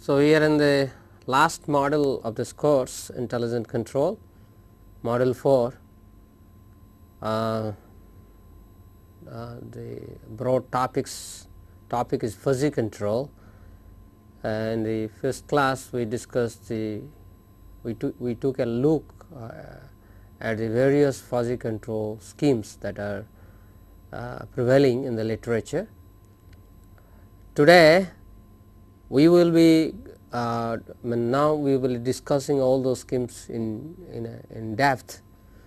So, we are in the last module of this course, intelligent control, module 4. The broad topic is fuzzy control, and the first class we discussed we took a look at the various fuzzy control schemes that are prevailing in the literature. Today we will be now we will be discussing all those schemes in depth.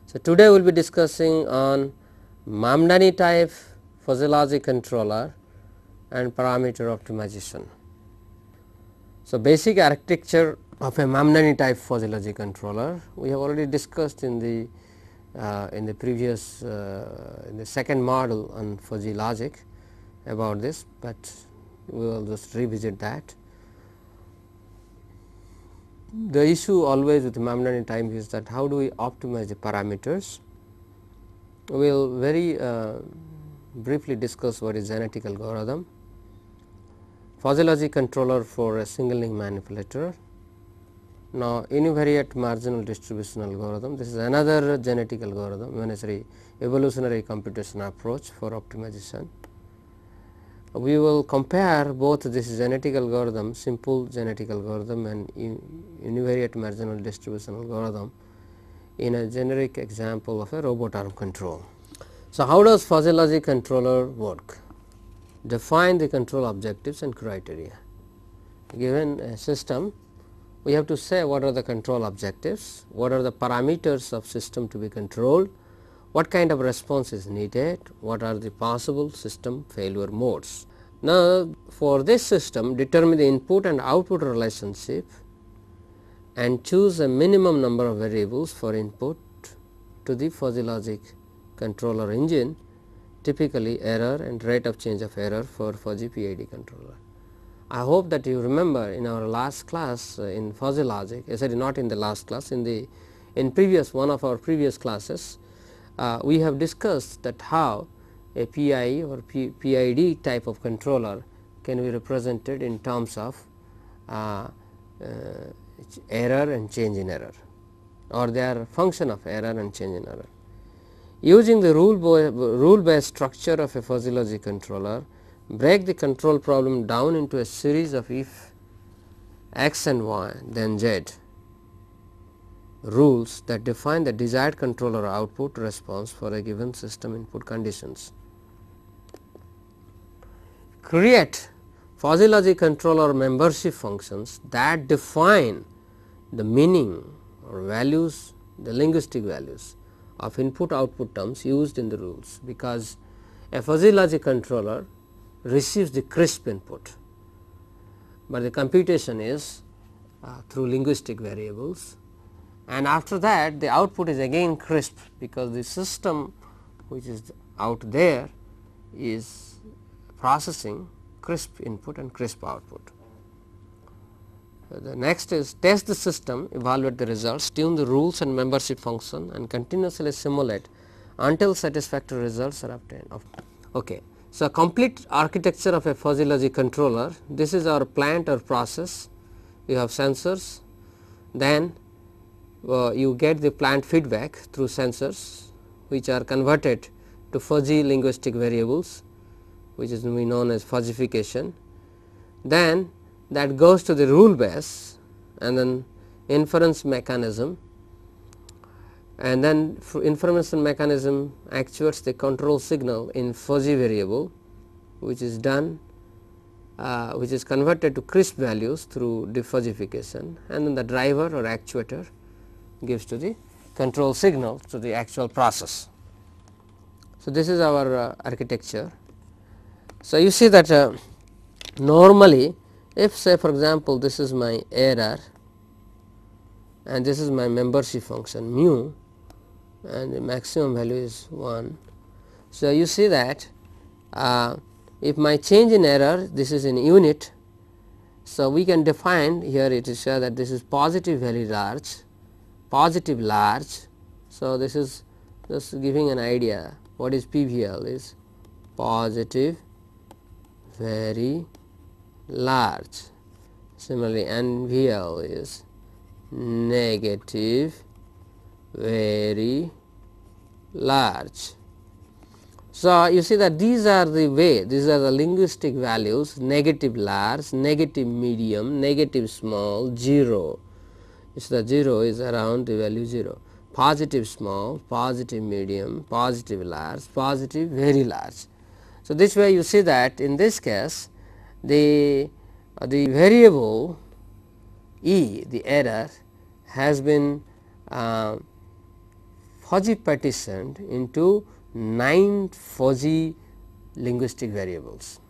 So, today we will be discussing on Mamdani type fuzzy logic controller and parameter optimization. So, basic architecture of a Mamdani type fuzzy logic controller we have already discussed in the previous in the second module on fuzzy logic about this, but we will just revisit that. The issue always with Mamdani type is that how do we optimize the parameters. We will very briefly discuss what is genetic algorithm, fuzzy logic controller for a single link manipulator. Now, univariate marginal distribution algorithm, this is another genetic algorithm, evolutionary computation approach for optimization. We will compare both this genetic algorithm, simple genetic algorithm, and univariate marginal distribution algorithm in a generic example of a robot arm control. So, how does fuzzy logic controller work? Define the control objectives and criteria. Given a system, we have to say what are the control objectives, what are the parameters of system to be controlled, what kind of response is needed, what are the possible system failure modes. Now, for this system, determine the input and output relationship and choose a minimum number of variables for input to the fuzzy logic controller engine, typically error and rate of change of error for fuzzy PID controller. I hope that you remember in our last class in fuzzy logic, sorry, not in the last class, in previous one of our previous classes, we have discussed that how a PI or PID type of controller can be represented in terms of error and change in error, or they are function of error and change in error. Using the rule based structure of a fuzzy logic controller, break the control problem down into a series of if x and y then z rules that define the desired controller output response for a given system input conditions. Create fuzzy logic controller membership functions that define the meaning or values, the linguistic values of input output terms used in the rules, because a fuzzy logic controller receives the crisp input, but the computation is through linguistic variables, and after that the output is again crisp, because the system which is out there is processing crisp input and crisp output. The next is test the system, evaluate the results, tune the rules and membership function, and continuously simulate until satisfactory results are obtained. Okay. So, complete architecture of a fuzzy logic controller, this is our plant or process. You have sensors, then you get the plant feedback through sensors which are converted to fuzzy linguistic variables, which is known as fuzzification. Then that goes to the rule base and then inference mechanism, and then information mechanism actuates the control signal in fuzzy variable, which is done which is converted to crisp values through defuzzification, and then the driver or actuator gives to the control signal to the actual process. So, this is our architecture. So, you see that normally if say for example, this is my error and this is my membership function mu, and the maximum value is 1. So, you see that if my change in error, this is in unit. So, we can define here, it is shown that this is positive very large, positive large. So, this is just giving an idea what is PVL is positive very large. Similarly, NVL is negative very large. So, you see that these are the linguistic values: negative large, negative medium, negative small, 0. So, the 0 is around the value 0, positive small, positive medium, positive large, positive very large. So, this way you see that in this case the variable E, the error, has been fuzzy partitioned into 9 fuzzy linguistic variables,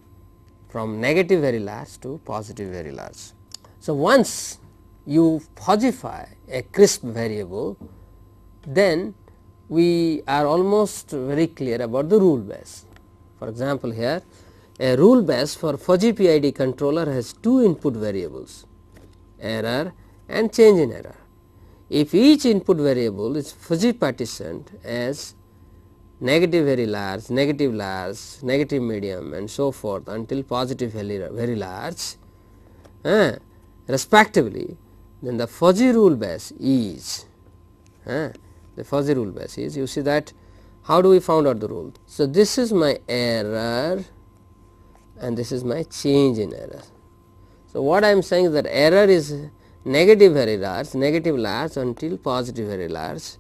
from negative very large to positive very large. So, once you fuzzify a crisp variable, then we are almost very clear about the rule base. For example, here a rule base for fuzzy PID controller has 2 input variables, error and change in error. If each input variable is fuzzy partitioned as negative very large, negative medium and so forth until positive very large respectively, then the fuzzy rule base is you see that how do we found out the rule. So, this is my error and this is my change in error. So, what I am saying is that error is negative very large, negative large until positive very large,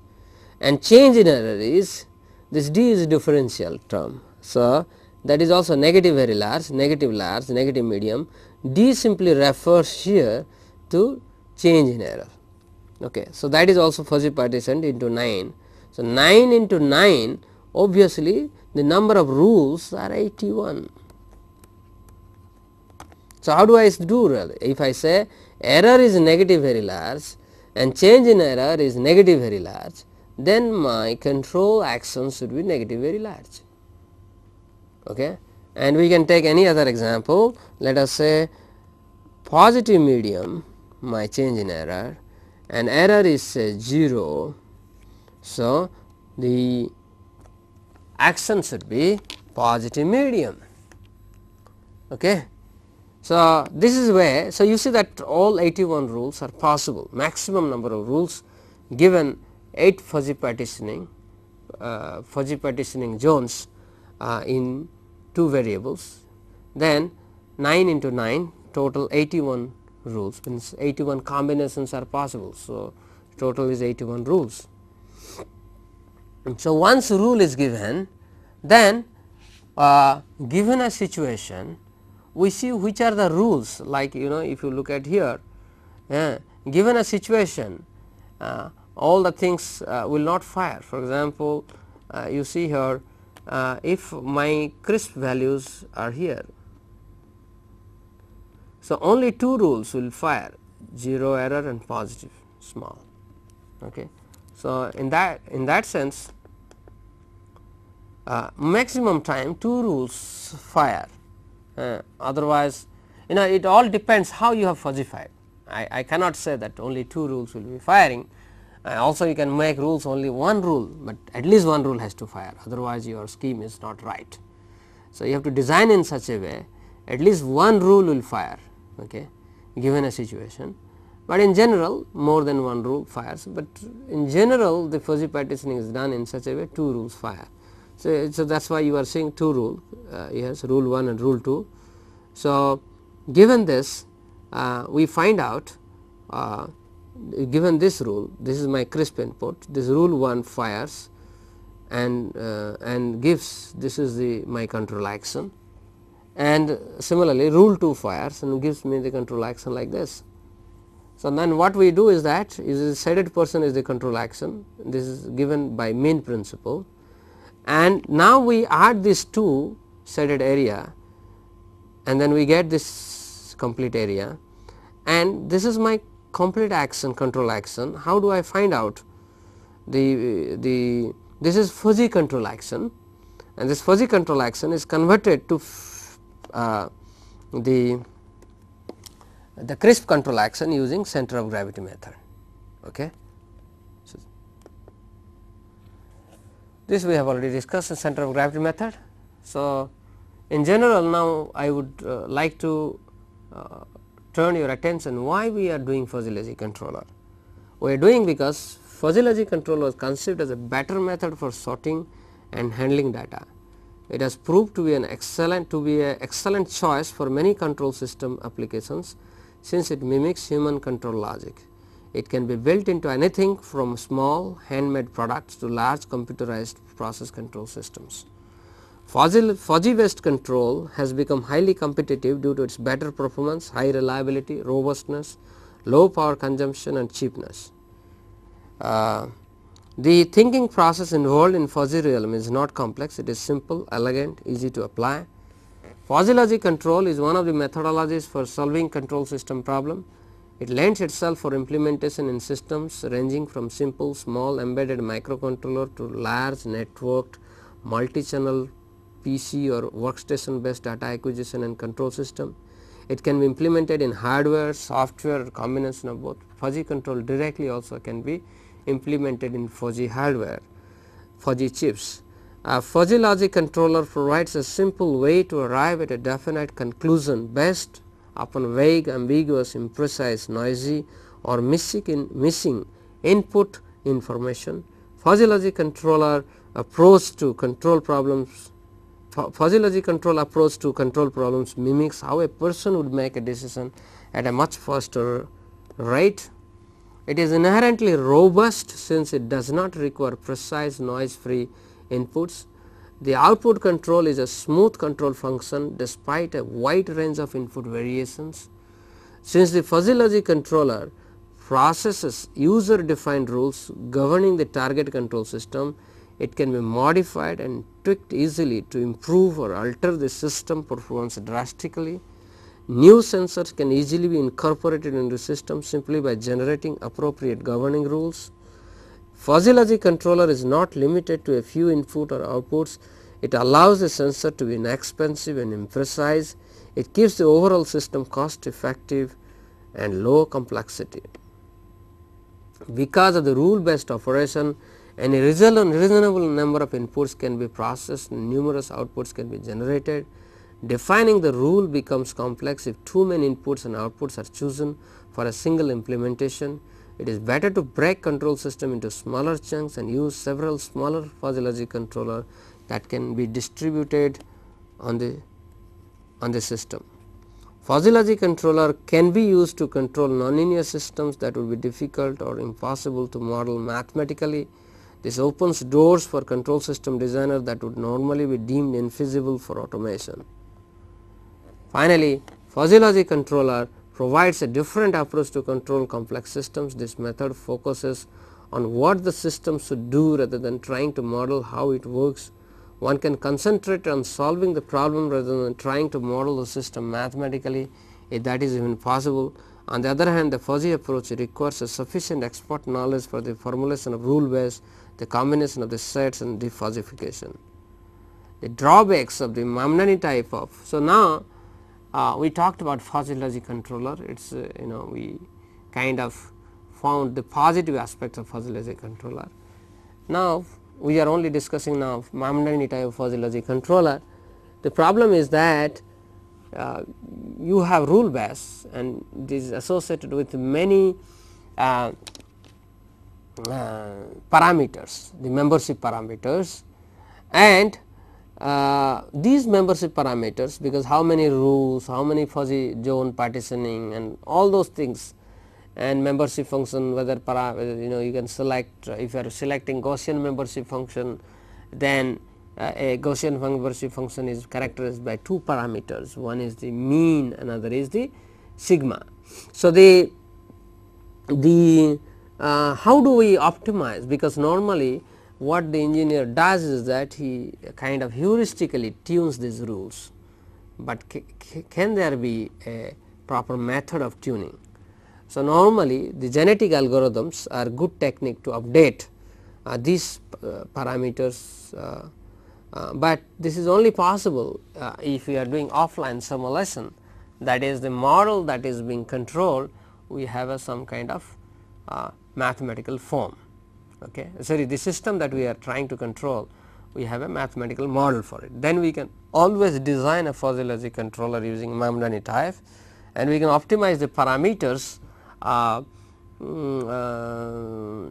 and change in error is this D is a differential term. So, that is also negative very large, negative medium. D simply refers here to change in error. Okay. So, that is also fuzzy partitioned into 9. So, 9 into 9, obviously the number of rules are 81. So, how do I do really? If I say error is negative very large and change in error is negative very large, then my control action should be negative very large. Okay. And we can take any other example. Let us say positive medium, my change in error, and error is 0. So, the action should be positive medium. Okay. So, this is where, so you see that all 81 rules are possible, maximum number of rules given 8 fuzzy partitioning zones in 2 variables, then 9 into 9 total 81 rules, means 81 combinations are possible. So, total is 81 rules. So, once rule is given, then given a situation, we see which are the rules, like if you look at here, given a situation all the things will not fire. For example, you see here if my crisp values are here, so only 2 rules will fire, 0 error and positive small. Okay. So, in that sense maximum time 2 rules fire. Otherwise, it all depends how you have fuzzified. I cannot say that only 2 rules will be firing. Also, you can make rules only 1 rule, but at least 1 rule has to fire, otherwise your scheme is not right. So, you have to design in such a way at least 1 rule will fire, okay, given a situation, but in general more than 1 rule fires, but in general the fuzzy partitioning is done in such a way 2 rules fire. So, that is why you are seeing 2 rule, yes, rule 1 and rule 2. So, given this we find out given this rule, this is my crisp input, this rule 1 fires and gives, this is my control action, and similarly rule 2 fires and gives me the control action like this. So, then what we do is that is shaded portion is the control action, this is given by mean principle, and now we add these 2 shaded area and then we get this complete area, and this is my complete action, control action. How do I find out this is fuzzy control action, and this fuzzy control action is converted to the crisp control action using center of gravity method. Okay. So, this we have already discussed the center of gravity method. So, in general now I would like to turn your attention why we are doing fuzzy logic controller. We are doing because fuzzy logic controller was conceived as a better method for sorting and handling data. It has proved to be an excellent choice for many control system applications, since it mimics human control logic. It can be built into anything from small handmade products to large computerized process control systems. Fuzzy based control has become highly competitive due to its better performance, high reliability, robustness, low power consumption and cheapness. The thinking process involved in fuzzy realm is not complex, it is simple, elegant, easy to apply. Fuzzy logic control is one of the methodologies for solving control system problem. It lends itself for implementation in systems ranging from simple small embedded microcontroller to large networked multi-channel PC or workstation based data acquisition and control system. It can be implemented in hardware, software or combination of both. Fuzzy control directly also can be implemented in fuzzy hardware, fuzzy chips. A fuzzy logic controller provides a simple way to arrive at a definite conclusion based upon vague, ambiguous, imprecise, noisy or missing input information. Fuzzy logic controller approach to control problems mimics how a person would make a decision at a much faster rate. It is inherently robust since it does not require precise noise free inputs. The output control is a smooth control function despite a wide range of input variations. Since the fuzzy logic controller processes user defined rules governing the target control system, it can be modified and tweaked easily to improve or alter the system performance drastically. New sensors can easily be incorporated into the system simply by generating appropriate governing rules. Fuzzy logic controller is not limited to a few input or outputs. It allows the sensor to be inexpensive and imprecise. It keeps the overall system cost effective and low complexity. Because of the rule based operation, any reasonable number of inputs can be processed and numerous outputs can be generated. Defining the rule becomes complex if too many inputs and outputs are chosen for a single implementation. It is better to break control system into smaller chunks and use several smaller fuzzy logic controller that can be distributed on the system. Fuzzy logic controller can be used to control nonlinear systems that would be difficult or impossible to model mathematically. This opens doors for control system designers that would normally be deemed infeasible for automation. Finally, fuzzy logic controller provides a different approach to control complex systems. This method focuses on what the system should do rather than trying to model how it works. One can concentrate on solving the problem rather than trying to model the system mathematically, if that is even possible. On the other hand, the fuzzy approach requires a sufficient expert knowledge for the formulation of rule base, the combination of the sets and defuzzification. The drawbacks of the Mamdani type of, so now we talked about fuzzy logic controller. It's we kind of found the positive aspects of fuzzy logic controller. Now we are only discussing now Mamdani type of fuzzy logic controller. The problem is that you have rule base and it is associated with many parameters, the membership parameters, and these membership parameters, because how many rules, how many fuzzy zone partitioning and all those things, and membership function, whether you can select, if you are selecting Gaussian membership function, then a Gaussian membership function is characterized by two parameters, one is the mean, another is the sigma. So the how do we optimize, because normally what the engineer does is that he kind of heuristically tunes these rules, but can there be a proper method of tuning? So normally the genetic algorithms are good technique to update these parameters, but this is only possible if we are doing offline simulation, that is the model that is being controlled, we have some kind of mathematical form. Okay, sorry, the system that we are trying to control, we have a mathematical model for it. Then we can always design a fuzzy logic controller using Mamdani type, and we can optimize the parameters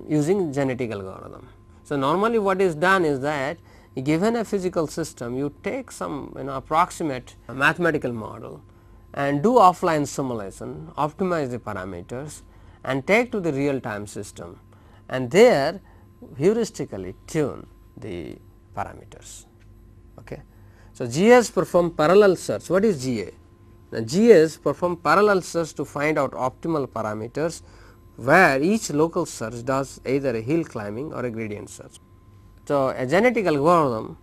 using genetic algorithm. So, normally what is done is that given a physical system, you take some approximate mathematical model and do offline simulation, optimize the parameters and take to the real time system, and there heuristically tune the parameters. Okay. So, GAs perform parallel search. What is GA? Now, GAs perform parallel search to find out optimal parameters, where each local search does either a hill climbing or a gradient search. So, a genetic algorithm,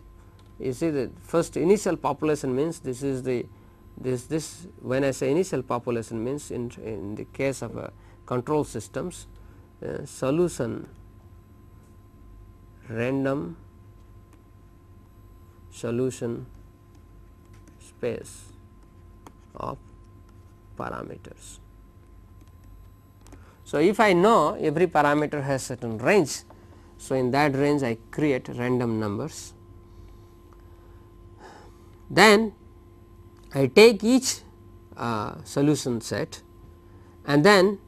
you see the first initial population means this is the this when I say initial population means in the case of control systems, solution random solution space of parameters. So, if I know every parameter has certain range, so in that range I create random numbers, then I take each solution set and then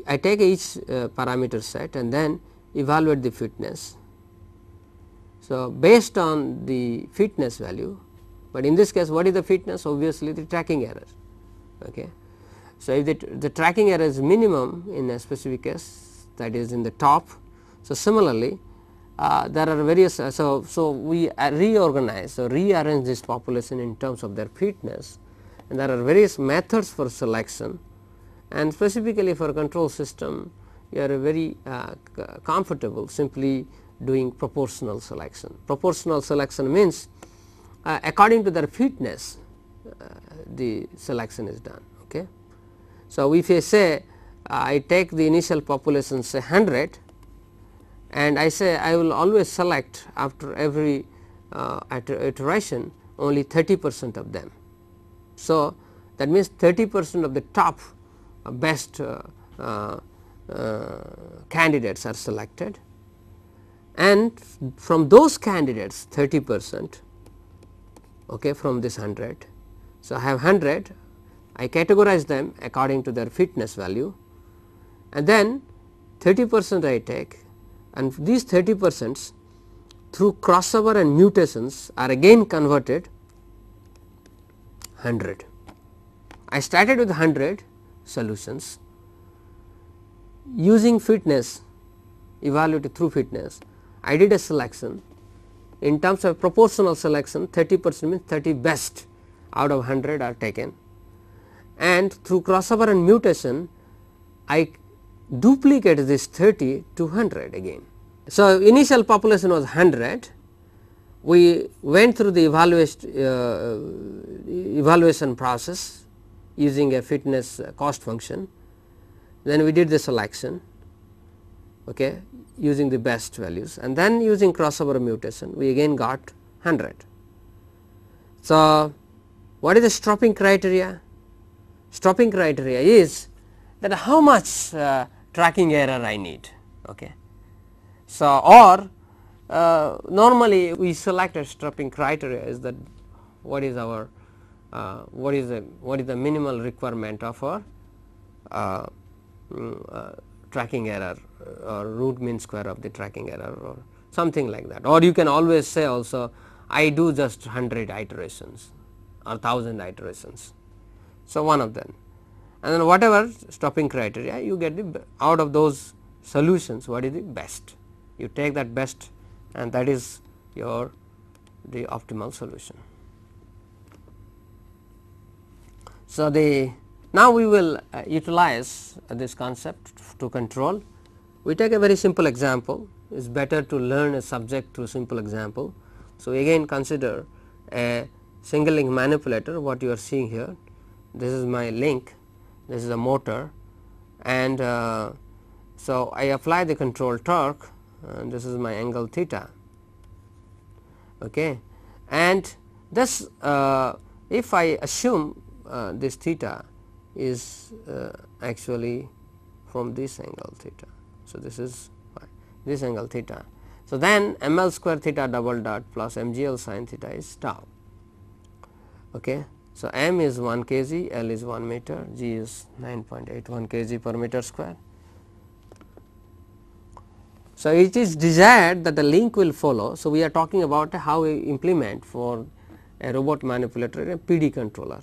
I take each parameter set and then evaluate the fitness. So, based on the fitness value, but in this case what is the fitness? Obviously the tracking error. Okay. So, if the tracking error is minimum in a specific case, that is in the top. So, similarly there are various so we reorganize or rearrange this population in terms of their fitness, and there are various methods for selection, and specifically for control system you are very comfortable simply doing proportional selection. Proportional selection means according to their fitness the selection is done. Okay. So, if I say I take the initial population say 100 and I say I will always select after every iteration only 30% of them. So, that means 30% of the top best candidates are selected, and from those candidates 30% okay, from this 100. So, I have 100, I categorize them according to their fitness value, and then 30% I take, and these 30% through crossover and mutations are again converted 100. I started with 100 solutions using fitness, evaluated through fitness. I did a selection in terms of proportional selection, 30% means 30 best out of 100 are taken, and through crossover and mutation I duplicate this 30 to 100 again. So, initial population was 100, we went through the evaluation process using a fitness cost function, then we did the selection okay, using the best values, and then using crossover mutation we again got 100. So, what is the stopping criteria? Stopping criteria is that how much tracking error I need. Okay. So, or normally we select a stopping criteria is that what is our what is the minimal requirement of our tracking error or root mean square of the tracking error or something like that, or you can always say also I do just 100 iterations or 1000 iterations. So, one of them, and then whatever stopping criteria you get the out of those solutions what is the best, you take that best and that is your the optimal solution. So, now we will utilize this concept to control. We take a very simple example, it is better to learn a subject through simple example. So, again consider a single link manipulator, what you are seeing here, this is my link, this is a motor, and so I apply the control torque, and this is my angle theta. Okay. And this if I assume this theta is actually from this angle theta. So, this is this angle theta. So, then ml square theta double dot plus mgl sin theta is tau. Okay. So, m is 1 kg, L is 1 meter, G is 9.81 kg per meter square. So, it is desired that the link will follow. So, we are talking about how we implement for a robot manipulator a PD controller.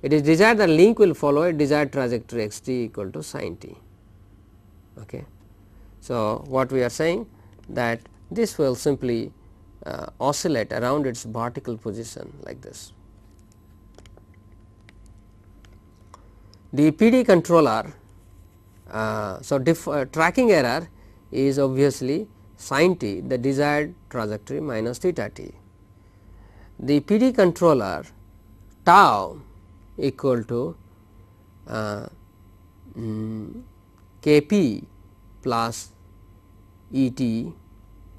It is desired that link will follow a desired trajectory x t equal to sin t. Okay. So, what we are saying that this will simply oscillate around its vertical position like this. The PD controller, tracking error is obviously sin t, the desired trajectory minus theta t. The PD controller tau equal to Kp plus Et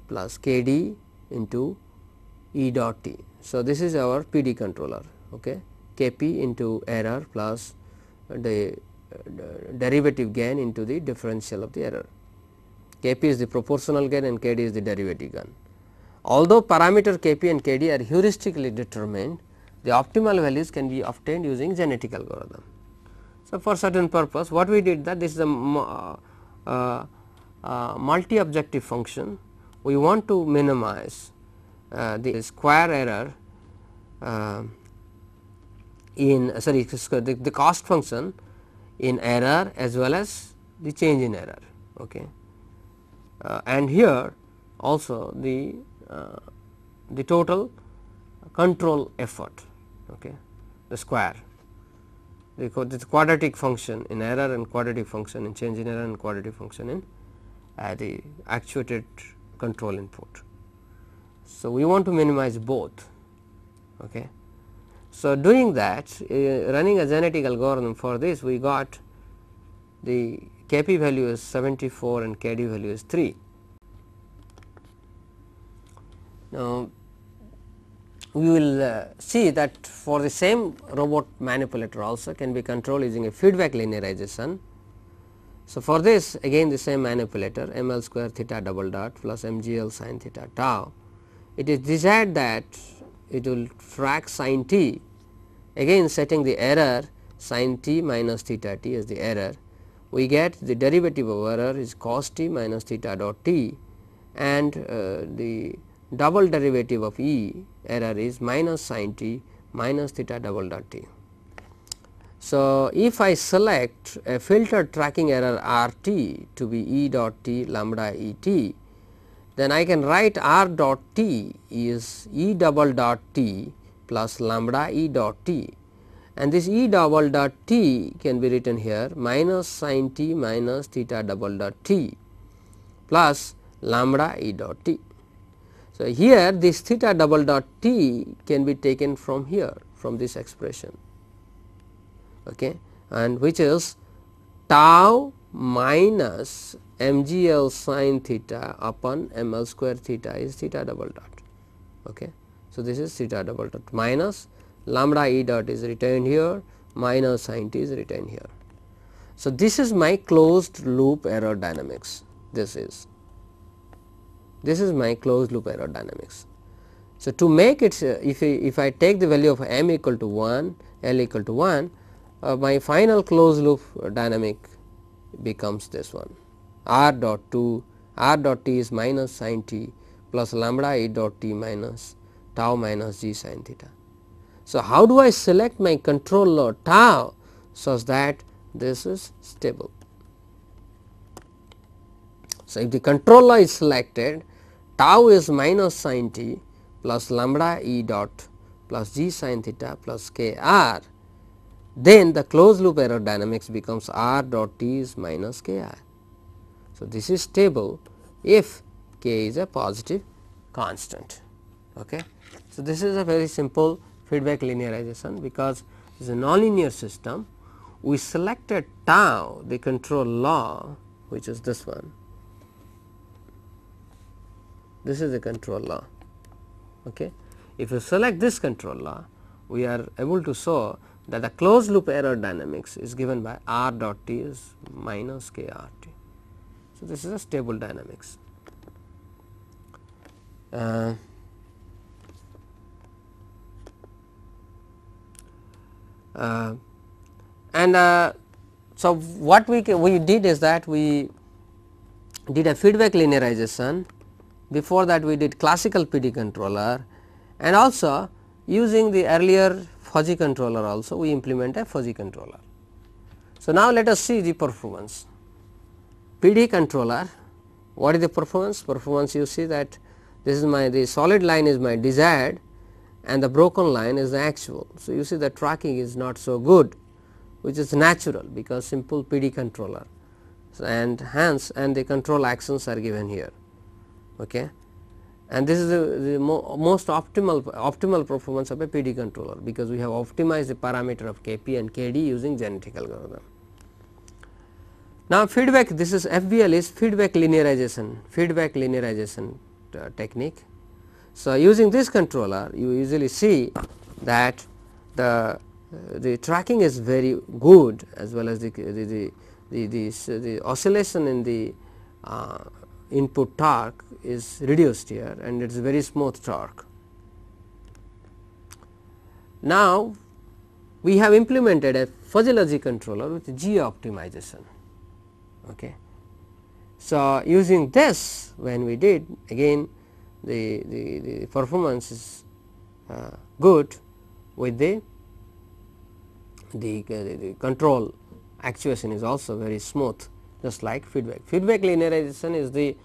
plus Kd into E dot t. So, this is our PD controller, okay. Kp into error plus the derivative gain into the differential of the error. Kp is the proportional gain and Kd is the derivative gain. Although parameter Kp and Kd are heuristically determined, the optimal values can be obtained using genetic algorithm. So, for certain purpose what we did that this is a multi objective function. We want to minimize the square error in the cost function in error as well as the change in error, okay. And here also the total control effort, okay, the square, the quadratic function in error and quadratic function in change in error and quadratic function in the actuated control input. So, we want to minimize both, okay. So, doing that running a genetic algorithm for this, we got the Kp value is 74 and Kd value is 3. Now, we will see that for the same robot manipulator also can be controlled using a feedback linearization. So, for this again the same manipulator ml square theta double dot plus mgl sin theta tau. It is desired that it will track sin t, again setting the error sin t minus theta t as the error. We get the derivative of error is cos t minus theta dot t, and the double derivative of E error is minus sin t minus theta double dot t. So, if I select a filtered tracking error R t to be E dot t lambda E t, then I can write R dot t is E double dot t plus lambda E dot t, and this E double dot t can be written here minus sin t minus theta double dot t plus lambda E dot t. So, here this theta double dot t can be taken from here, from this expression, okay, and which is tau minus mgl sin theta upon ml square theta is theta double dot, okay. So, this is theta double dot minus lambda E dot is retained here, minus sin t is retained here. So, this is my closed loop error dynamics. This is my closed loop error dynamics. So, to make it if I take the value of m equal to 1, L equal to 1, my final closed loop dynamic becomes this one, R dot t is minus sin t plus lambda E dot t minus tau minus g sin theta. So, how do I select my control law tau such that this is stable? So, if the control law is selected, tau is minus sin t plus lambda E dot plus g sin theta plus k r, then the closed loop error dynamics becomes R dot t is minus k r. So, this is stable if k is a positive constant, okay. So, this is a very simple feedback linearization, because it is a nonlinear system. We selected tau, the control law, which is this one. This is the control law, okay. If you select this control law, we are able to show that the closed loop error dynamics is given by R dot t is minus k r t. So, this is a stable dynamics. So what we did is that we did a feedback linearization. Before that we did classical PD controller, and also using the earlier fuzzy controller also we implement a fuzzy controller. So now let us see the performance. PD controller, what is the performance? Performance, you see that this is the solid line is my desired and the broken line is the actual. So you see the tracking is not so good, which is natural because simple PD controller, and hence and the control actions are given here. Okay. And this is the most optimal performance of a PD controller, because we have optimized the parameter of Kp and Kd using genetic algorithm. Now feedback, this is FBL is feedback linearization technique. So using this controller you usually see that the tracking is very good, as well as the oscillation in the input torque is reduced here, and it is very smooth torque. Now we have implemented a fuzzy logic controller with G optimization. Okay. So using this, when we did, again the performance is good with the control actuation is also very smooth, just like feedback. Feedback linearization is the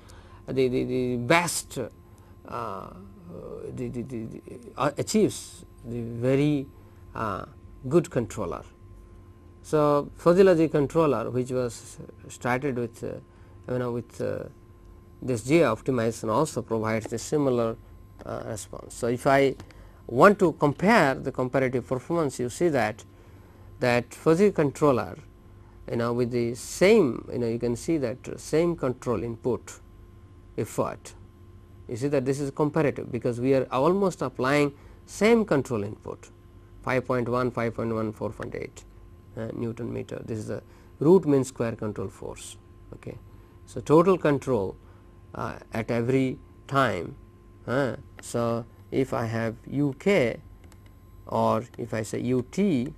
best achieves the very good controller. So fuzzy logic controller, which was started with this G optimization, also provides the similar response. So if I want to compare the comparative performance, you see that fuzzy controller, with the same, you can see that same control input effort, you see that this is comparative, because we are almost applying same control input 5.1, 5.1, 4.8 Newton meter. This is the root mean square control force. Okay. So total control at every time. So if I have UK, or if I say UT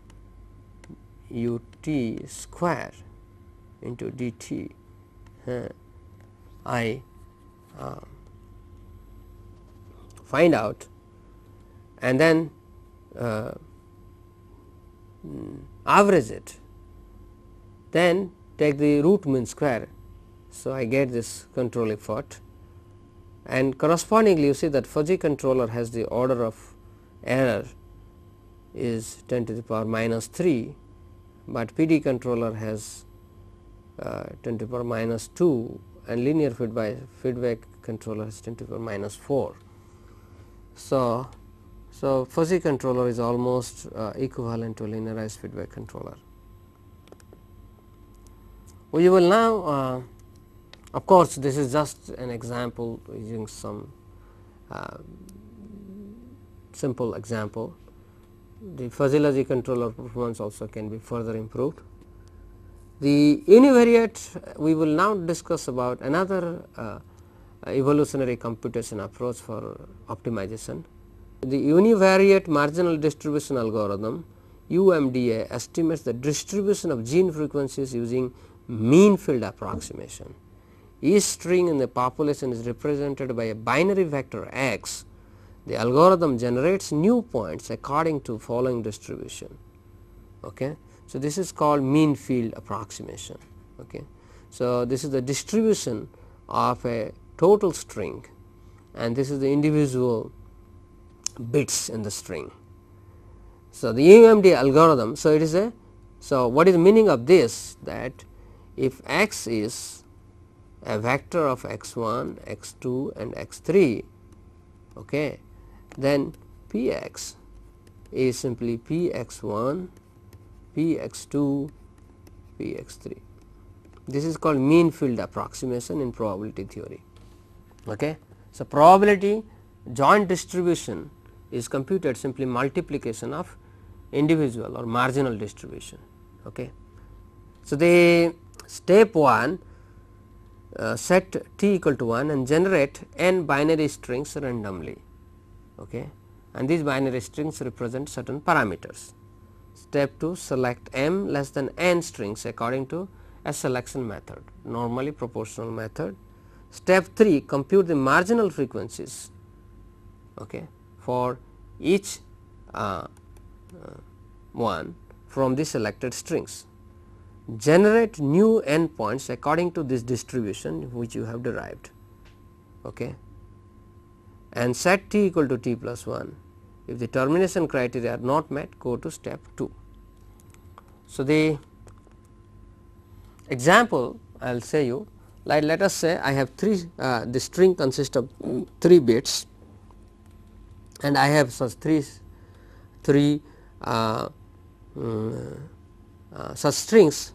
square into dt, I find out, and then average it, then take the root mean square. So I get this control effort, and correspondingly you see that fuzzy controller has the order of error is 10 to the power minus 3, but PD controller has 10 to the power minus 2, and linear feedback controller has 10 to the power minus 4. So fuzzy controller is almost equivalent to linearized feedback controller. We will now, of course, this is just an example using some simple example. The fuzzy logic controller performance also can be further improved. The univariate, we will now discuss about another evolutionary computation approach for optimization. The univariate marginal distribution algorithm, UMDA, estimates the distribution of gene frequencies using mean field approximation. Each string in the population is represented by a binary vector x. The algorithm generates new points according to following distribution. Okay. So this is called mean field approximation. Okay. So this is the distribution of a total string, and this is the individual bits in the string. So the UMD algorithm, so it is a, so what is the meaning of this, that if x is a vector of x1, x2 and x3, okay, then Px is simply Px1, Px2, Px3. This is called mean field approximation in probability theory. Okay. So probability joint distribution is computed simply multiplication of individual or marginal distribution. Okay. So the step 1, set t equal to 1 and generate n binary strings randomly, okay, and these binary strings represent certain parameters. Step 2, select m less than n strings according to a selection method, normally proportional method. Step 3, compute the marginal frequencies, okay, for each one from the selected strings. Generate new endpoints according to this distribution which you have derived, okay, and set t equal to t plus 1. If the termination criteria are not met, go to step 2. So, the example I will say you, like let us say I have 3 the string consists of 3 bits and I have such 3 such strings,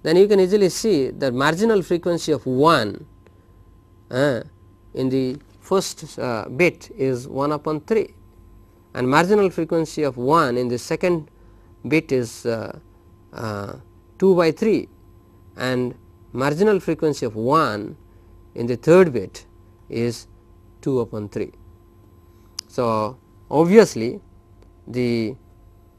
then you can easily see the marginal frequency of 1 in the first bit is 1 upon 3 and marginal frequency of 1 in the second bit is 2 by 3 and marginal frequency of 1 in the third bit is 2 upon 3. So, obviously, the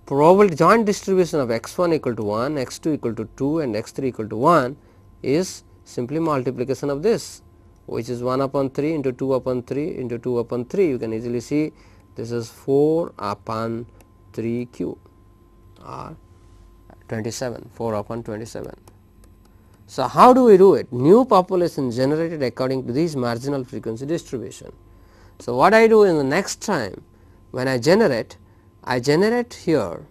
probability joint distribution of x 1 equal to 1, x 2 equal to 2 and x 3 equal to 1 is simply multiplication of this, which is 1 upon 3 into 2 upon 3 into 2 upon 3. You can easily see this is 4 upon 3 q or 27, 4 upon 27. So, how do we do it? New population generated according to this marginal frequency distribution. So, what I do in the next time when I generate here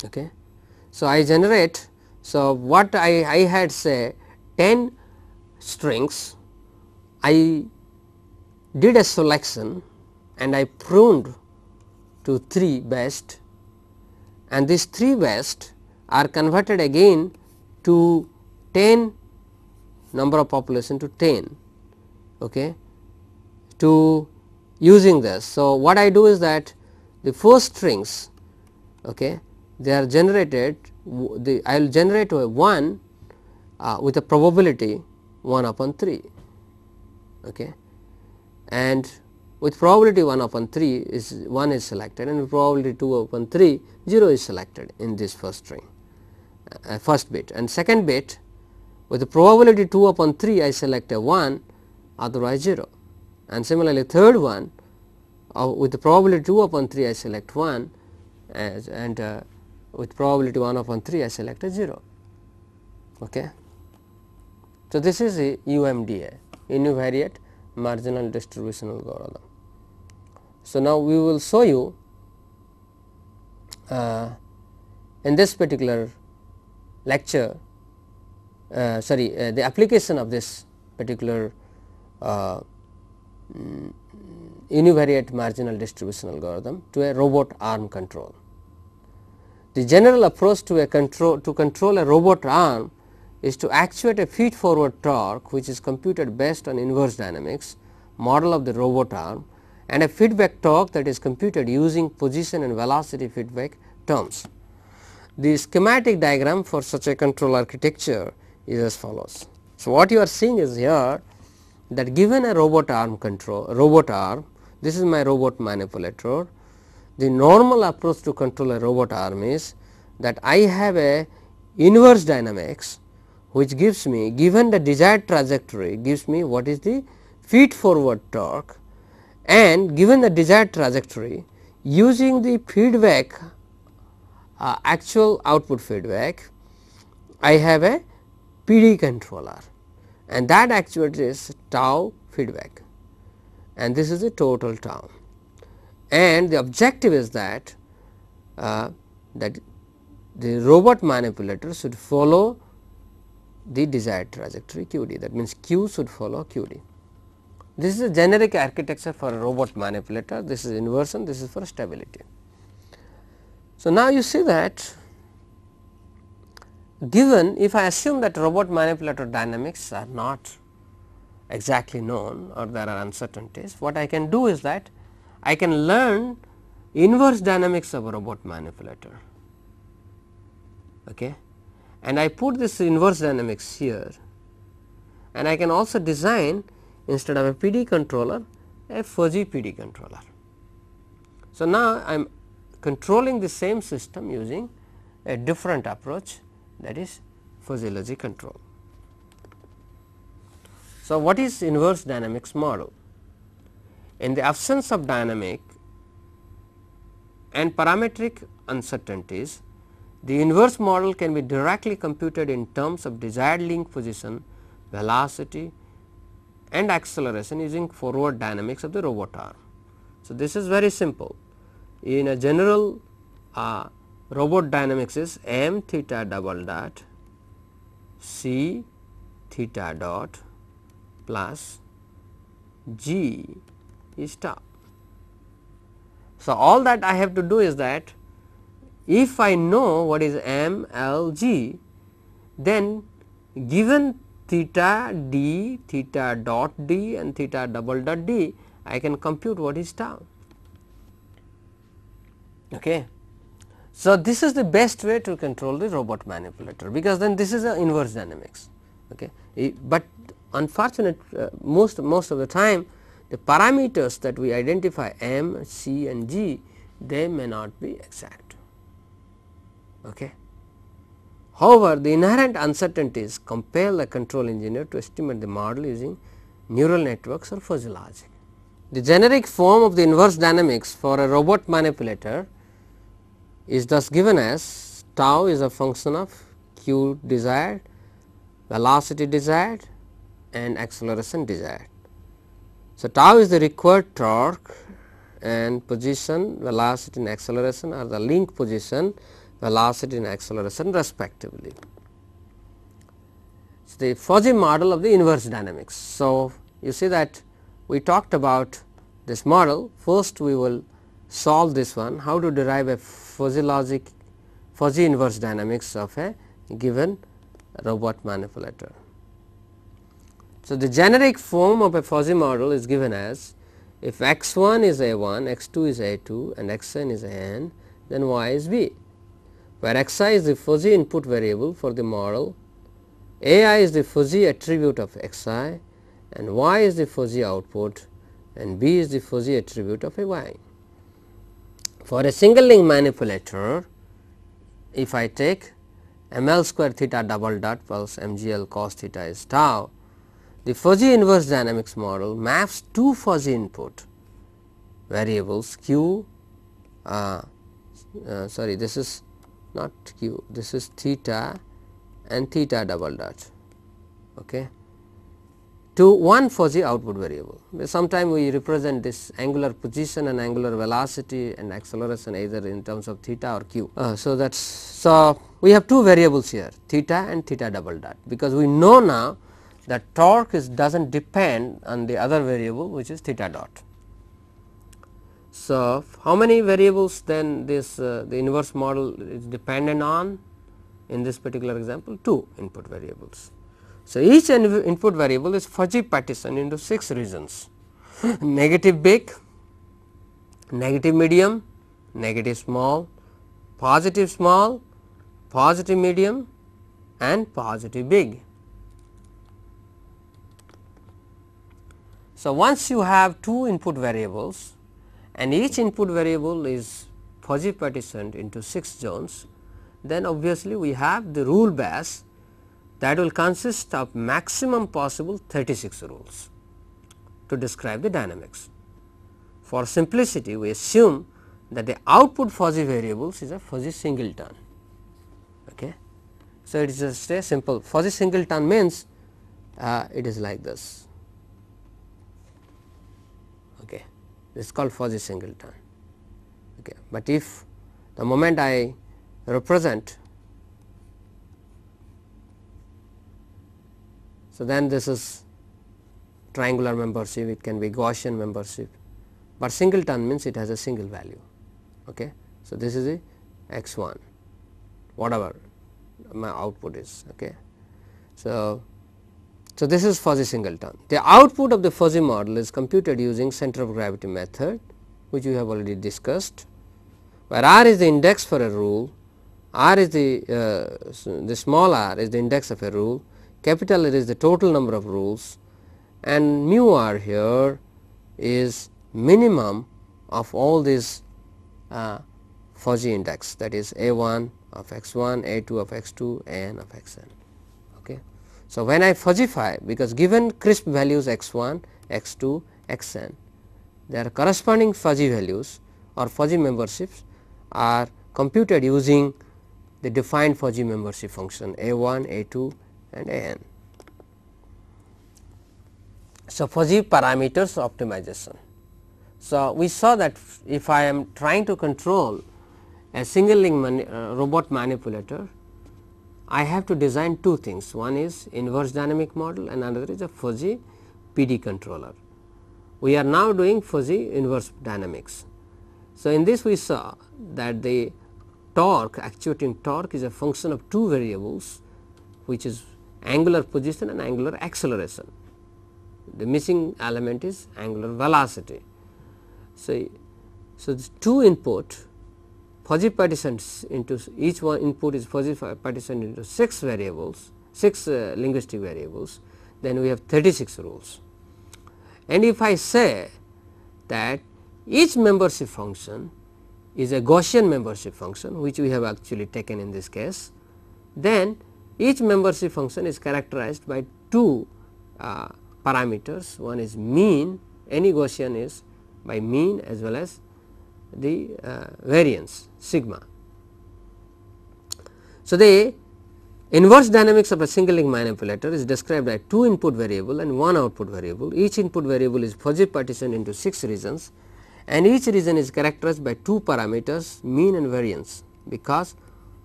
okay. So, I generate, so what I had say 10 strings, I did a selection and I pruned to 3 best and these 3 best are converted again to 10 number of population to 10 okay, to using this. So, what I do is that the first strings okay, they are generated, I will generate a 1 with a probability 1 upon 3 okay, and with probability 1 upon 3 is 1 is selected and with probability 2 upon 3 0 is selected in this first string first bit, and second bit with the probability 2 upon 3 I select a 1 otherwise 0, and similarly third one with the probability 2 upon 3 I select 1 and with probability 1 upon 3 I select a 0. Okay. So, this is a UMDA, univariate marginal distribution algorithm. So, now we will show you in this particular lecture the application of this particular univariate marginal distribution algorithm to a robot arm control. The general approach to control a robot arm is to actuate a feed forward torque which is computed based on inverse dynamics model of the robot arm and a feedback torque that is computed using position and velocity feedback terms. The schematic diagram for such a control architecture is as follows. So, what you are seeing is here that given a robot arm, this is my robot manipulator. The normal approach to control a robot arm is that I have a inverse dynamics which gives me, given the desired trajectory, gives me what is the feed forward torque, and given the desired trajectory using the feedback actual output feedback, I have a PD controller and that actuator is tau feedback and this is the total tau, and the objective is that that the robot manipulator should follow the desired trajectory QD, that means Q should follow QD. This is a generic architecture for a robot manipulator, this is inversion, this is for stability. So, now you see that given, if I assume that robot manipulator dynamics are not exactly known or there are uncertainties, what I can do is that I can learn inverse dynamics of a robot manipulator okay, and I put this inverse dynamics here, and I can also design instead of a PD controller a fuzzy PD controller. So, now I am controlling the same system using a different approach, that is physiology control. So, what is inverse dynamics model? In the absence of dynamic and parametric uncertainties, the inverse model can be directly computed in terms of desired link position, velocity and acceleration using forward dynamics of the robot arm. So, this is very simple. In a general robot dynamics is m theta double dot c theta dot plus g is tau. So, all that I have to do is that if I know what is m, l, g, then given theta d, theta dot d and theta double dot d, I can compute what is tau. Okay. So, this is the best way to control the robot manipulator, because then this is a inverse dynamics. Okay. But unfortunate most of the time the parameters that we identify m, c and g, they may not be exact. Okay. However, the inherent uncertainties compel the control engineer to estimate the model using neural networks or fuzzy logic. The generic form of the inverse dynamics for a robot manipulator is thus given as tau is a function of q desired, velocity desired and acceleration desired. So, tau is the required torque and position, velocity and acceleration are the link position, velocity and acceleration respectively. It is the fuzzy model of the inverse dynamics. So, you see that we talked about this model. First we will solve this one, how to derive a fuzzy logic, fuzzy inverse dynamics of a given robot manipulator. So, the generic form of a fuzzy model is given as if x 1 is a 1, x 2 is a 2 and x n is a n, then y is b, where x I is the fuzzy input variable for the model, a I is the fuzzy attribute of x I and y is the fuzzy output and b is the fuzzy attribute of a y. For a single link manipulator, if I take m l square theta double dot plus m g l cos theta is tau, the fuzzy inverse dynamics model maps two fuzzy input variables q, sorry, this is not q, this is theta and theta double dot, okay, to one fuzzy output variable. Sometime we represent this angular position and angular velocity and acceleration either in terms of theta or q. So we have two variables here, theta and theta double dot, because we know now that torque does not depend on the other variable, which is theta dot. So, how many variables then this the inverse model is dependent on in this particular example? Two input variables. So, each input variable is fuzzy partitioned into 6 regions: negative big, negative medium, negative small, positive medium and positive big. So, once you have two input variables and each input variable is fuzzy partitioned into 6 zones, then obviously we have the rule base that will consist of maximum possible 36 rules to describe the dynamics. For simplicity, we assume that the output fuzzy variables is a fuzzy singleton. Okay. So, it is just a simple fuzzy singleton means it is like this. Okay. This is called fuzzy singleton. Okay. But if the moment I represent, so then this is triangular membership, it can be Gaussian membership, but singleton means it has a single value. Okay. So, this is the x 1 whatever my output is. Okay. So, this is fuzzy singleton. The output of the fuzzy model is computed using center of gravity method, which we have already discussed, where r is the index for a rule, r is the small r is the index of a rule, capital R is the total number of rules, and mu r here is minimum of all these fuzzy index, that is A1 of x1, A2 of x2, An of xn. Okay. So, when I fuzzify, because given crisp values x1, x2, xn, their corresponding fuzzy values or fuzzy memberships are computed using the defined fuzzy membership function A1, A2 and An. So, fuzzy parameters optimization. So, we saw that if I am trying to control a single link robot manipulator, I have to design two things. One is inverse dynamic model and another is a fuzzy PD controller. We are now doing fuzzy inverse dynamics. So, in this we saw that the torque, actuating torque, is a function of two variables, which is angular position and angular acceleration. The missing element is angular velocity. So, this two input fuzzy partitions into each one input is fuzzy partitioned into 6 variables, 6 linguistic variables, then we have 36 rules. And if I say that each membership function is a Gaussian membership function, which we have actually taken in this case, then each membership function is characterized by two parameters. One is mean, any Gaussian is by mean as well as the variance sigma. So, the inverse dynamics of a single link manipulator is described by two input variable and one output variable. Each input variable is fuzzy partitioned into 6 regions and each region is characterized by two parameters, mean and variance, because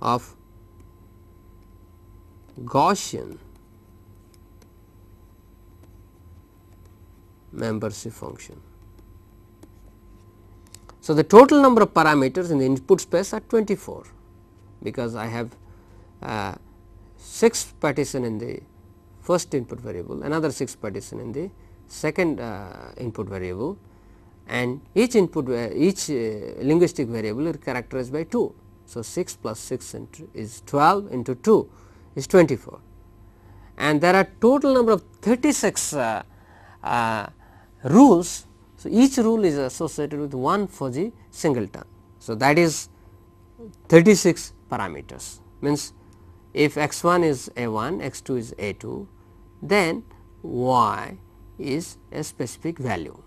of Gaussian membership function. So, the total number of parameters in the input space are 24, because I have 6 partition in the first input variable, another 6 partition in the second input variable, and each input each linguistic variable is characterized by 2. So, 6 plus 6 is 12 into 2 is 24, and there are total number of 36 rules. So, each rule is associated with one fuzzy singleton. So, that is 36 parameters, means if x1 is a1, x2 is a2, then y is a specific value,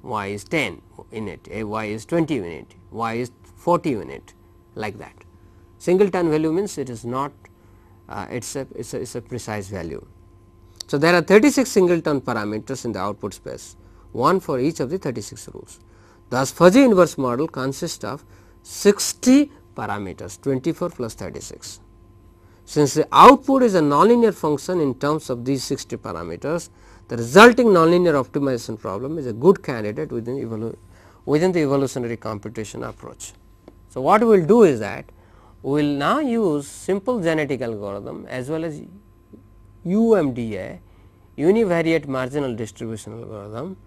y is 10 unit, y is 20 unit, y is 40 unit, like that. Singleton value means it is not it is a precise value. So, there are 36 singleton parameters in the output space, one for each of the 36 rules. Thus, fuzzy inverse model consists of 60 parameters, 24 plus 36. Since the output is a nonlinear function in terms of these 60 parameters, the resulting nonlinear optimization problem is a good candidate within the evolutionary computation approach. So, what we will do is that we will now use simple genetic algorithm as well as UMDA, univariate marginal distribution algorithm,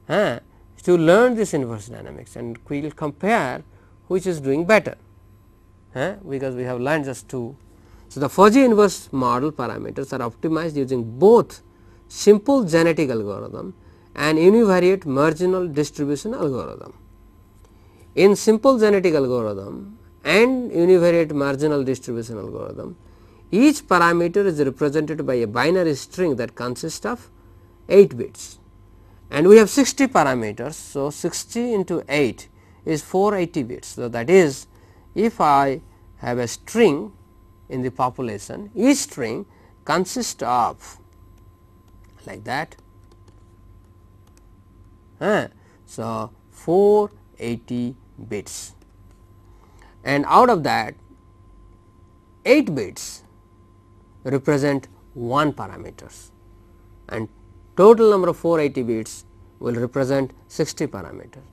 to learn this inverse dynamics, and we will compare which is doing better, because we have learned just two. So, the fuzzy inverse model parameters are optimized using both simple genetic algorithm and univariate marginal distribution algorithm. In simple genetic algorithm and univariate marginal distribution algorithm, each parameter is represented by a binary string that consists of 8 bits, and we have 60 parameters. So, 60 into 8 is 480 bits. So, that is, if I have a string in the population, each string consists of like that. So, 480 bits, and out of that 8 bits represent 1 parameters, and total number of 480 bits will represent 60 parameters,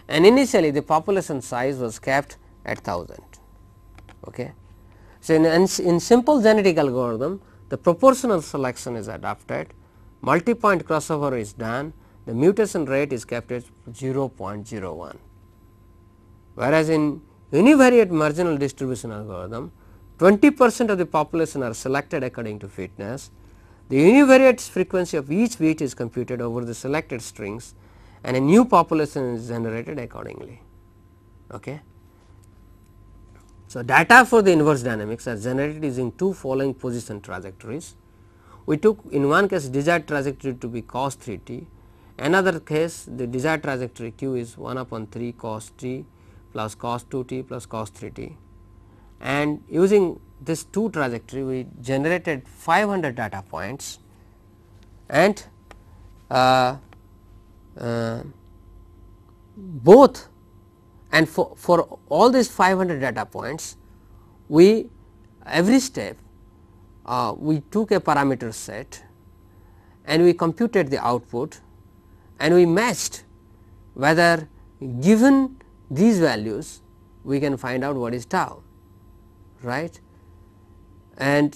and initially the population size was kept at 1000. Okay. So, in simple genetic algorithm, the proportional selection is adopted, multi-point crossover is done, the mutation rate is kept at 0.01, whereas in univariate marginal distribution algorithm 20% of the population are selected according to fitness. The univariate frequency of each bit is computed over the selected strings, and a new population is generated accordingly. Okay. So, data for the inverse dynamics are generated using two following position trajectories. We took in one case desired trajectory to be cos 3 t, another case the desired trajectory q is 1 upon 3 cos t plus cos 2 t plus cos 3 t, and using this two trajectory we generated 500 data points, and both, and for all these 500 data points we every step we took a parameter set and we computed the output and we matched whether given these values we can find out what is tau, right. And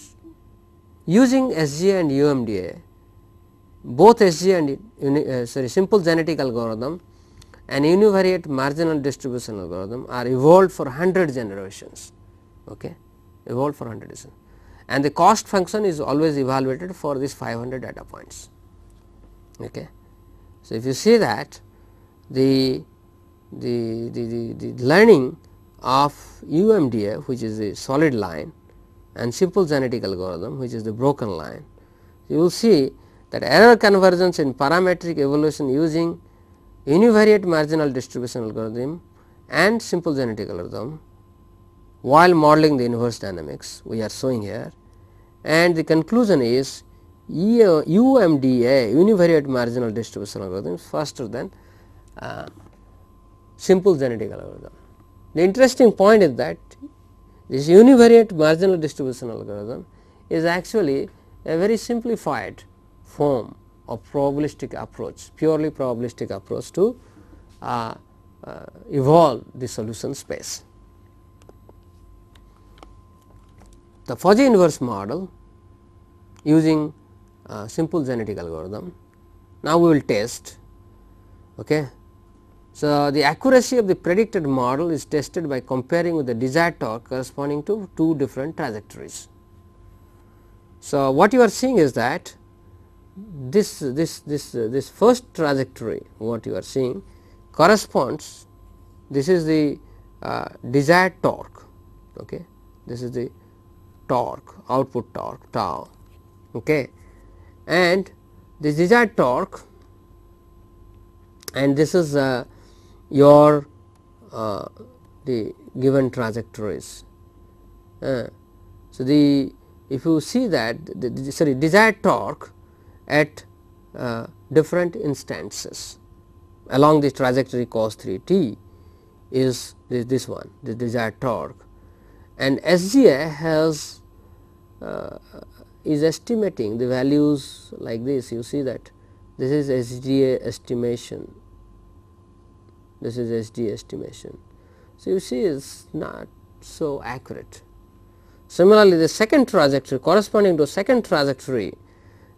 using SGA and UMDA, both SGA and simple genetic algorithm and univariate marginal distribution algorithm are evolved for 100 generations, okay, evolved for 100 generations, and the cost function is always evaluated for these 500 data points. Okay. So, if you see that the learning of UMDA, which is the solid line, and simple genetic algorithm, which is the broken line, you will see that error convergence in parametric evolution using univariate marginal distribution algorithm and simple genetic algorithm while modeling the inverse dynamics we are showing here, and the conclusion is UMDA univariate marginal distribution algorithm is faster than simple genetic algorithm. The interesting point is that this univariate marginal distribution algorithm is actually a very simplified form of probabilistic approach, purely probabilistic approach to evolve the solution space. The fuzzy inverse model using simple genetic algorithm, now we will test. Okay. So, the accuracy of the predicted model is tested by comparing with the desired torque corresponding to two different trajectories. So, what you are seeing is that this first trajectory what you are seeing corresponds, this is the desired torque, okay. This is the torque, output torque tau, okay, and this desired torque, and this is your the given trajectories. So, the if you see that the desired torque at different instances along the trajectory cos 3 t is this one, the desired torque, and SGA has is estimating the values like this. You see that this is SGA estimation, this is SGA estimation. So, you see it is not so accurate. Similarly, the second trajectory corresponding to second trajectory,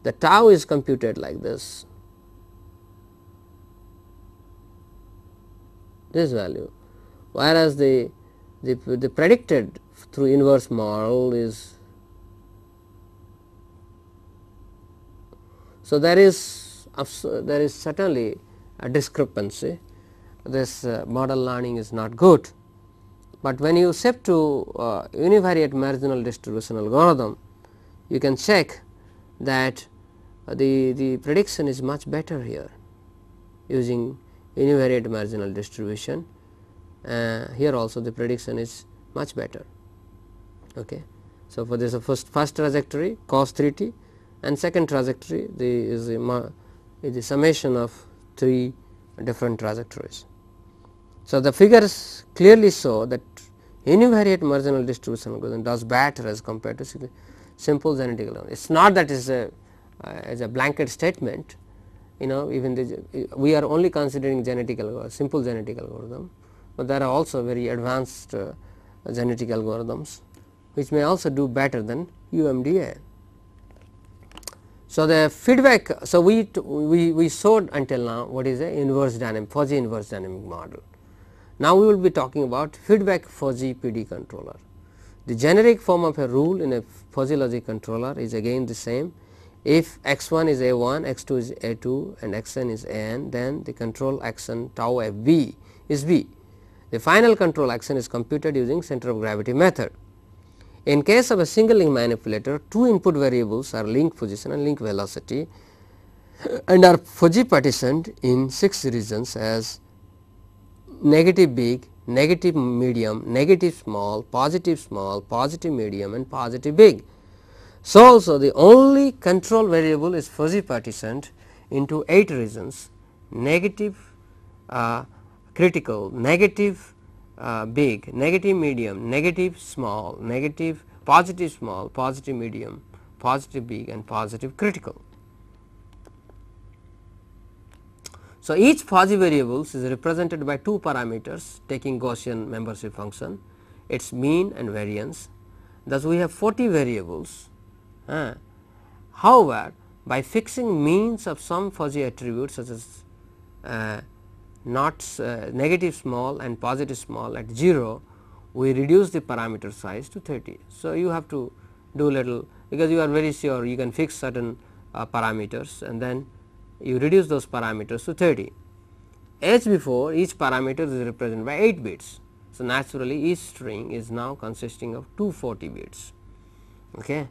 the tau is computed like this value, whereas the predicted through inverse model is. So, there is certainly a discrepancy. This model learning is not good, but when you shift to univariate marginal distribution algorithm, you can check that the prediction is much better here using univariate marginal distribution. Here also the prediction is much better. Okay. So, for this first trajectory cos 3 t, and second trajectory is the summation of three different trajectories. So, the figures clearly show that univariate marginal distribution algorithm does better as compared to simple genetic algorithm. It is not that is as a blanket statement, even we are only considering genetic algorithm, simple genetic algorithm, but there are also very advanced genetic algorithms which may also do better than UMDA. So, the feedback, so we showed until now what is a inverse dynamic, fuzzy inverse dynamic model. Now, we will be talking about feedback fuzzy PD controller. The generic form of a rule in a fuzzy logic controller is again the same. if x1 is a1, x2 is a2 and xn is an, then the control action tau f b is b. The final control action is computed using center of gravity method. In case of a single link manipulator, two input variables are link position and link velocity and are fuzzy partitioned in 6 regions as negative big, negative medium, negative small, positive medium and positive big. So, also the only control variable is fuzzy partitioned into 8 regions: negative critical, negative big, negative medium, negative small, negative positive small, positive medium, positive big and positive critical. So, each fuzzy variables is represented by 2 parameters taking Gaussian membership function, its mean and variance. Thus, we have 40 variables. However, by fixing means of some fuzzy attributes such as negative small and positive small at 0, we reduce the parameter size to 30. So, you have to do little, because you are very sure you can fix certain parameters and then you reduce those parameters to 30. As before, each parameter is represented by 8 bits. So, naturally each string is now consisting of 240 bits. Okay.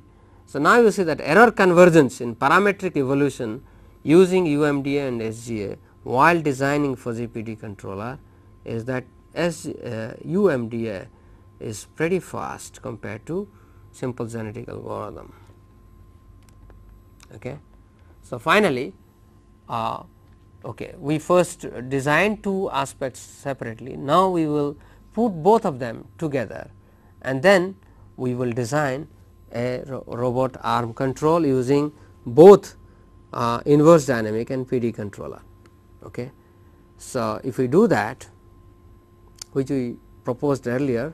So, now you see that error convergence in parametric evolution using UMDA and SGA while designing fuzzy PD controller is that UMDA is pretty fast compared to simple genetic algorithm. Okay. So, finally, we first designed 2 aspects separately. Now, we will put both of them together and then we will design a robot arm control using both inverse dynamic and PD controller. Okay. So, if we do that, which we proposed earlier,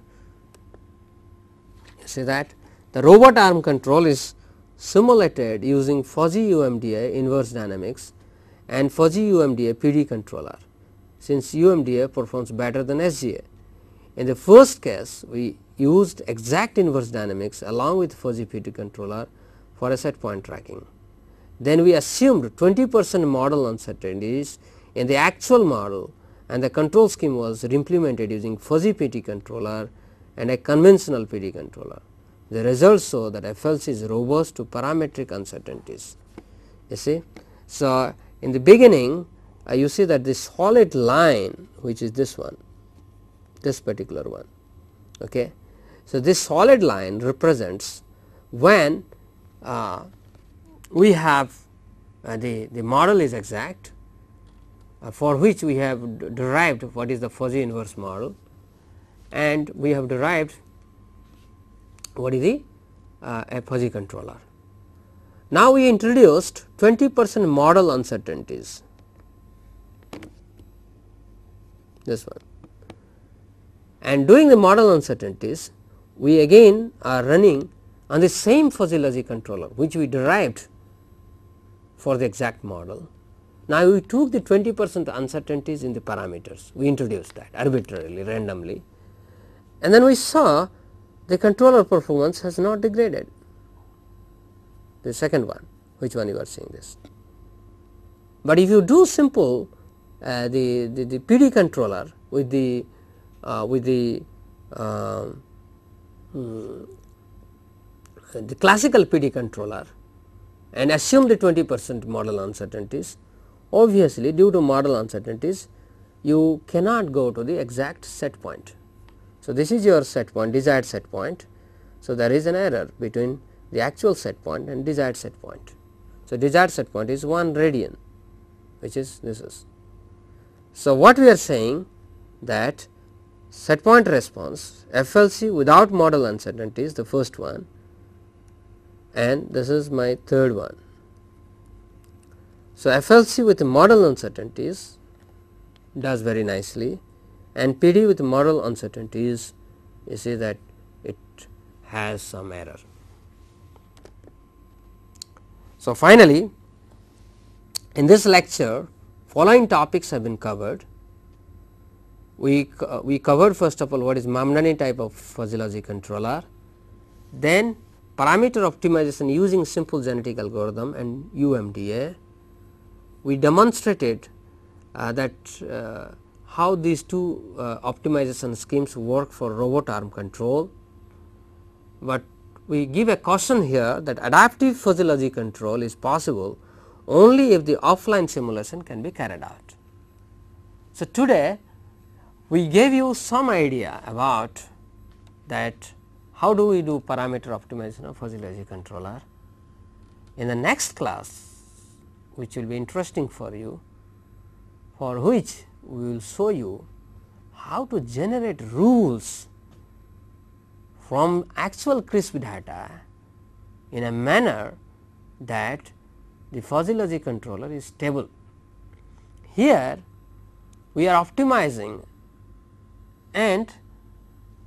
you see that the robot arm control is simulated using fuzzy UMDA inverse dynamics and fuzzy UMDA PD controller, since UMDA performs better than SGA. In the first case, we used exact inverse dynamics along with fuzzy PD controller for a set point tracking. Then we assumed 20% model uncertainties in the actual model and the control scheme was implemented using fuzzy PD controller and a conventional PD controller. The results show that FLC is robust to parametric uncertainties. You see. So, in the beginning you see that this solid line, which is this one, this particular one. Okay. So, this solid line represents when we have the model is exact, for which we have derived what is the fuzzy inverse model, and we have derived what is the a fuzzy controller. Now, we introduced 20% model uncertainties, this one, and doing the model uncertainties we again are running on the same fuzzy logic controller which we derived for the exact model. Now, we took the 20% uncertainties in the parameters, we introduced that arbitrarily randomly, and then we saw the controller performance has not degraded. The second one, which one you are seeing this. But if you do simple the PD controller with the classical PD controller and assume the 20% model uncertainties, obviously due to model uncertainties you cannot go to the exact set point. So, this is your set point, desired set point. So, there is an error between the actual set point and desired set point. So, desired set point is 1 radian, which is this is. So, what we are saying that set point response FLC without model uncertainties, the first one, and this is my third one. So, FLC with model uncertainties does very nicely, and PD with model uncertainties you see that it has some error. So, finally, in this lecture following topics have been covered. We covered first of all what is Mamdani type of fuzzy logic controller, then parameter optimization using simple genetic algorithm and UMDA, we demonstrated that how these two optimization schemes work for robot arm control, but we give a caution here that adaptive fuzzy logic control is possible only if the offline simulation can be carried out. So, today we gave you some idea about that how do we do parameter optimization of fuzzy logic controller. In the next class, which will be interesting for you, for which we will show you how to generate rules from actual CRISP data in a manner that the fuzzy logic controller is stable. Here we are optimizing, and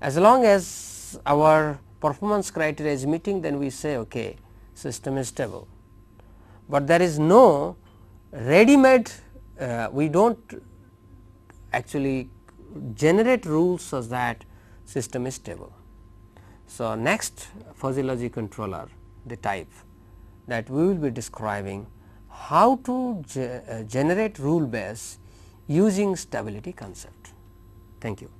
as long as our performance criteria is meeting, then we say okay, system is stable, but there is no ready made, we do not actually generate rules such that system is stable. So, next fuzzy logic controller, the type that we will be describing how to generate rule base using stability concept. Thank you.